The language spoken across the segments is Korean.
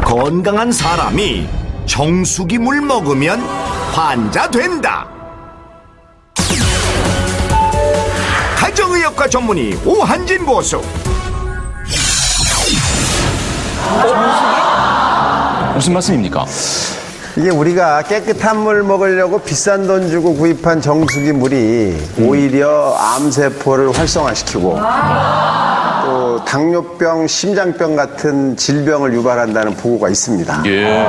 건강한 사람이 정수기 물 먹으면 환자 된다. 가정의학과 전문의 오한진 고수. 무슨 말씀입니까? 이게 우리가 깨끗한 물 먹으려고 비싼 돈 주고 구입한 정수기 물이 오히려 암세포를 활성화시키고 또 당뇨병, 심장병 같은 질병을 유발한다는 보고가 있습니다. 예.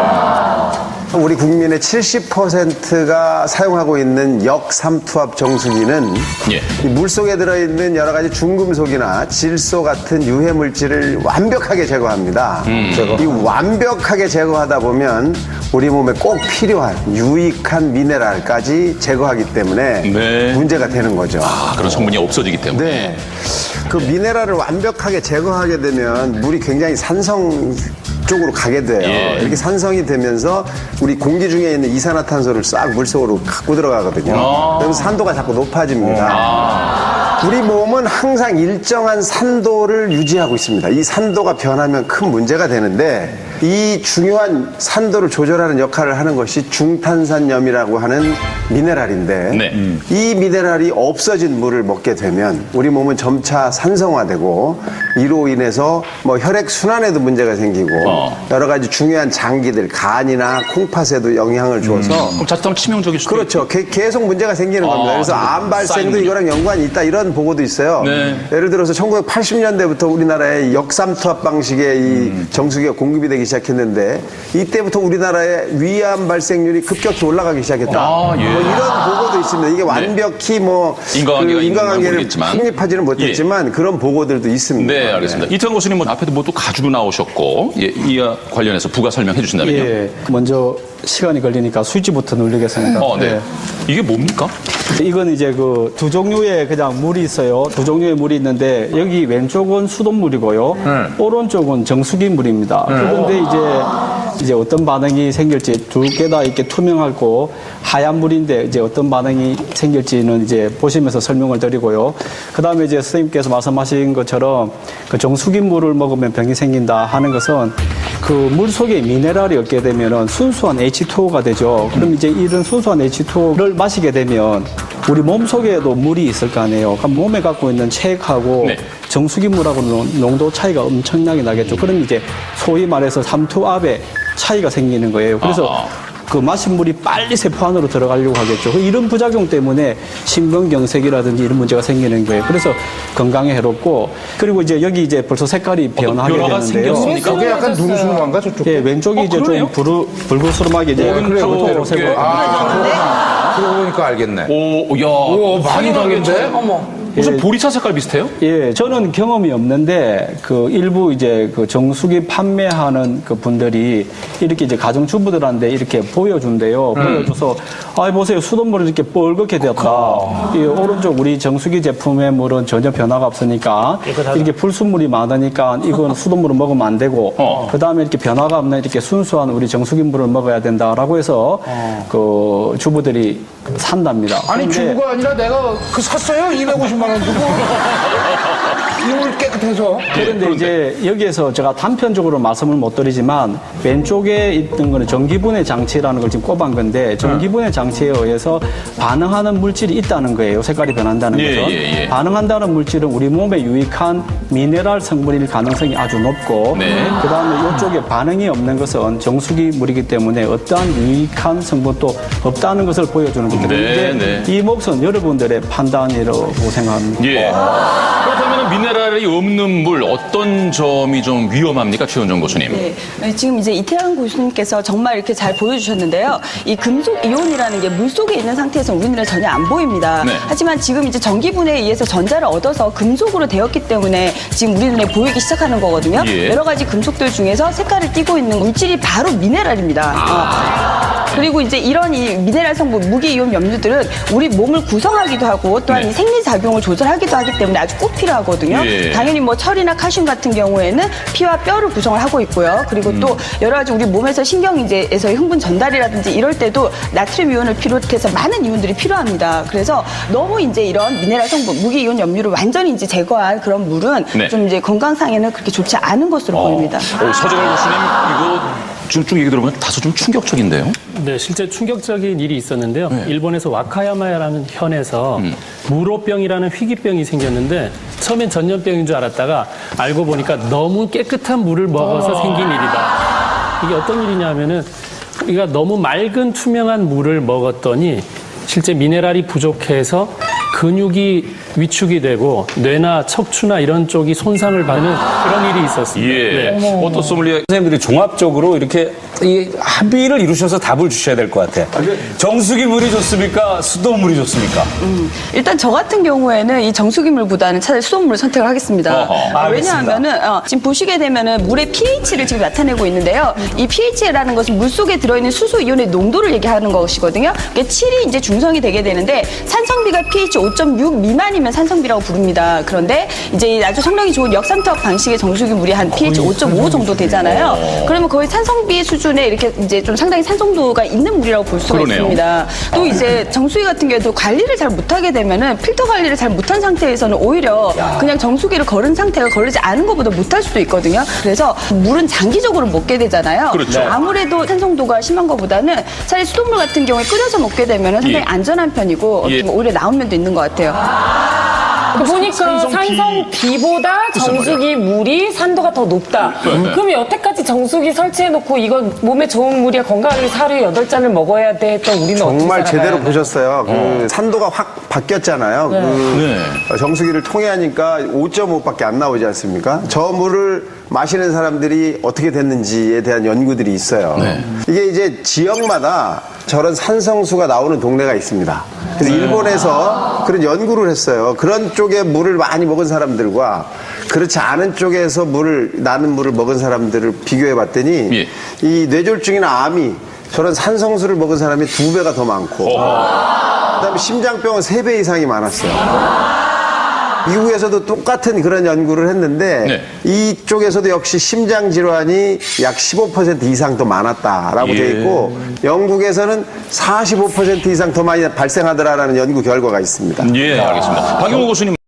우리 국민의 70%가 사용하고 있는 역삼투압 정수기는 예. 이 물속에 들어있는 여러 가지 중금속이나 질소 같은 유해 물질을 완벽하게 제거합니다. 이 완벽하게 제거하다 보면 우리 몸에 꼭 필요한 유익한 미네랄까지 제거하기 때문에 네. 문제가 되는 거죠. 아, 그런 성분이 없어지기 때문에. 네. 그 미네랄을 완벽하게 제거하게 되면 물이 굉장히 산성 쪽으로 가게 돼요. 예. 이렇게 산성이 되면서 우리 공기 중에 있는 이산화탄소를 싹 물속으로 갖고 들어가거든요. 그럼 산도가 자꾸 높아집니다. 우리 몸은 항상 일정한 산도를 유지하고 있습니다. 이 산도가 변하면 큰 문제가 되는데 이 중요한 산도를 조절하는 역할을 하는 것이 중탄산염이라고 하는 미네랄인데 네. 이 미네랄이 없어진 물을 먹게 되면 우리 몸은 점차 산성화되고 이로 인해서 뭐 혈액 순환에도 문제가 생기고 여러 가지 중요한 장기들, 간이나 콩팥에도 영향을 줘서 그럼 자칫하면 치명적일 수도 그렇죠. 계속 문제가 생기는 겁니다. 그래서 암 발생도 쌓이는군요. 이거랑 연관이 있다 이런 보고도 있어요. 네. 예를 들어서 1980년대부터 우리나라에 역삼투압 방식의 이 정수기가 공급이 되기 시작했는데 이때부터 우리나라의 위암 발생률이 급격히 올라가기 시작했다. 아, 예. 뭐 이런 보고도 있습니다. 이게 완벽히 뭐 인과관계가 인과관계를 모르겠지만. 확립하지는 못했지만 그런 보고들도 있습니다. 네, 알겠습니다. 이태원 교수님 뭐 앞에도 뭐 또 가지고 나오셨고, 예, 이와 관련해서 부가 설명해 주신다면요. 예, 먼저 시간이 걸리니까 스위치부터 누르겠습니다. 네. 예. 이게 뭡니까? 이건 이제 그 두 종류의 그냥 물이 있어요. 두 종류의 물이 있는데 여기 왼쪽은 수돗물이고요. 오른쪽은 정수기 물입니다. 그런데 이제 어떤 반응이 생길지 두 개 다 이렇게 투명하고 하얀 물인데 이제 어떤 반응이 생길지는 이제 보시면서 설명을 드리고요. 그다음에 이제 선생님께서 말씀하신 것처럼 그 정수기 물을 먹으면 병이 생긴다 하는 것은 그 물 속에 미네랄이 없게 되면은 순수한 H2O가 되죠. 그럼 이제 이런 순수한 H2O를 마시게 되면 우리 몸 속에도 물이 있을 거 아니에요. 그럼 몸에 갖고 있는 체액하고 네. 정수기 물하고는 농도 차이가 엄청나게 나겠죠. 그럼 이제 소위 말해서 삼투압의 차이가 생기는 거예요. 그래서 그 마신 물이 빨리 세포 안으로 들어가려고 하겠죠. 이런 부작용 때문에 심근경색이라든지 이런 문제가 생기는 거예요. 그래서 건강에 해롭고 그리고 이제 여기 이제 벌써 색깔이 변하게 변화가 되는데요. 생겼습니까? 저게 약간 누르스름한가 저쪽? 예, 왼쪽이 이제 그러네요. 좀 불구스름하게 이제 오른쪽 보세요. 예. 그러고 보니까 알겠네. 오, 야, 오, 많이 다른데? 무슨 보리차 색깔 비슷해요? 예, 저는 경험이 없는데 그 일부 이제 그 정수기 판매하는 그 분들이 이렇게 이제 가정주부들한테 이렇게 보여준대요. 보여줘서 아 보세요 수돗물이 이렇게 뻘겋게 되었다. 이 오른쪽 우리 정수기 제품의 물은 전혀 변화가 없으니까 이렇게 불순물이 많으니까 이건 수돗물을 먹으면 안 되고 그 다음에 이렇게 변화가 없는 이렇게 순수한 우리 정수기 물을 먹어야 된다라고 해서 그 주부들이 산답니다. 아니 그런데 주부가 아니라 내가 그 샀어요? 250만 원 주고. 이물 깨끗해서. 그런데 이제 여기에서 제가 단편적으로 말씀을 못 드리지만 왼쪽에 있던 거는 전기분해 장치라는 걸 지금 꼽은 건데 전기분해 장치에 의해서 반응하는 물질이 있다는 거예요. 색깔이 변한다는 예, 거죠. 예, 예. 반응한다는 물질은 우리 몸에 유익한 미네랄 성분일 가능성이 아주 높고 네. 그다음에 이쪽에 반응이 없는 것은 정수기 물이기 때문에 어떠한 유익한 성분도 없다는 것을 보여주는 거거든요. 네, 이제 네. 이 몫은 여러분들의 판단이라고 생각합니다. 예. 그렇다면 미네랄이 없는 물 어떤 점이 좀 위험합니까, 최원정 교수님? 네, 지금 이제 이태원 교수님께서 정말 이렇게 잘 보여주셨는데요. 이 금속 이온이라는 게 물 속에 있는 상태에서 우리 눈에 전혀 안 보입니다. 네. 하지만 지금 이제 전기분해에 의해서 전자를 얻어서 금속으로 되었기 때문에 지금 우리 눈에 보이기 시작하는 거거든요. 예. 여러 가지 금속들 중에서 색깔을 띠고 있는 물질이 바로 미네랄입니다. 그리고 이제 이런 이 미네랄 성분, 무기이온 염류들은 우리 몸을 구성하기도 하고 또한 네. 이 생리작용을 조절하기도 하기 때문에 아주 꼭 필요하거든요. 예. 당연히 뭐 철이나 칼슘 같은 경우에는 피와 뼈를 구성을 하고 있고요. 그리고 또 여러 가지 우리 몸에서 신경이제에서의 흥분 전달이라든지 이럴 때도 나트륨 이온을 비롯해서 많은 이온들이 필요합니다. 그래서 너무 이제 이런 미네랄 성분, 무기이온 염류를 완전히 이제 제거한 그런 물은 네. 좀 이제 건강상에는 그렇게 좋지 않은 것으로 보입니다. 서정월 교수님, 이거 쭉 얘기 들어보면 다소 좀 충격적인데요. 네, 실제 충격적인 일이 있었는데요. 일본에서 와카야마라는 현에서 무로병이라는 희귀병이 생겼는데 처음엔 전염병인 줄 알았다가 알고 보니까 너무 깨끗한 물을 먹어서 생긴 일이다. 이게 어떤 일이냐면은 우리가 너무 맑은 투명한 물을 먹었더니 실제 미네랄이 부족해서 근육이 위축이 되고 뇌나 척추나 이런 쪽이 손상을 받는 그런 일이 있었습니다. 예. 네. 어떤 소믈리에 선생님들이 종합적으로 이렇게 이 합의를 이루셔서 답을 주셔야 될 것 같아. 정수기 물이 좋습니까? 수돗물이 좋습니까? 일단 저 같은 경우에는 이 정수기물보다는 차라리 수돗물을 선택을 하겠습니다. 왜냐하면은 지금 보시게 되면은 물의 pH를 지금 나타내고 있는데요. 이 pH라는 것은 물 속에 들어있는 수소 이온의 농도를 얘기하는 것이거든요. 그러니까 7이 이제 중성이 되게 되는데 산성비가 pH 5.6 미만이면 산성비라고 부릅니다. 그런데 이제 아주 성능이 좋은 역삼투압 방식의 정수기 물이 한 pH 5.5 정도 되잖아요. 그러면 거의 산성비 수준에 이렇게 이제 좀 상당히 산성도가 있는 물이라고 볼 수가 그러네요. 있습니다. 또 이제 정수기 같은 경우에도 관리를 잘 못하게 되면은 필터 관리를 잘 못한 상태에서는 오히려 그냥 정수기를 걸은 상태가 거르지 않은 것보다 못할 수도 있거든요. 그래서 물은 장기적으로 먹게 되잖아요. 그렇죠. 아무래도 산성도가 심한 것보다는 차라리 수돗물 같은 경우에 끓여서 먹게 되면은 상당히 예. 안전한 편이고 예. 오히려 나은 면도 있는 것 같아요. 보니까 산성비보다 정수기 물이 산도가 더 높다. 그럼 여태까지 정수기 설치해놓고 이건 몸에 좋은 물이야 건강하게 하루에 8잔을 먹어야 돼 했던 우리는 정말 어떻게 제대로 살아가야 돼? 보셨어요. 그 산도가 확 바뀌었잖아요. 그 정수기를 통해하니까 5.5밖에 안 나오지 않습니까? 저 물을 마시는 사람들이 어떻게 됐는지에 대한 연구들이 있어요. 이게 이제 지역마다 저런 산성수가 나오는 동네가 있습니다. 그래서 일본에서 그런 연구를 했어요. 그런 쪽에 물을 많이 먹은 사람들과 그렇지 않은 쪽에서 나는 물을 먹은 사람들을 비교해 봤더니 예. 이 뇌졸중이나 암이 저런 산성수를 먹은 사람이 2배가 더 많고 그다음에 심장병은 3배 이상이 많았어요. 미국에서도 똑같은 그런 연구를 했는데 이쪽에서도 역시 심장 질환이 약 15% 이상 더 많았다라고 돼 있고 영국에서는 45% 이상 더 많이 발생하더라라는 연구 결과가 있습니다. 예, 알겠습니다. 박용호 교수님.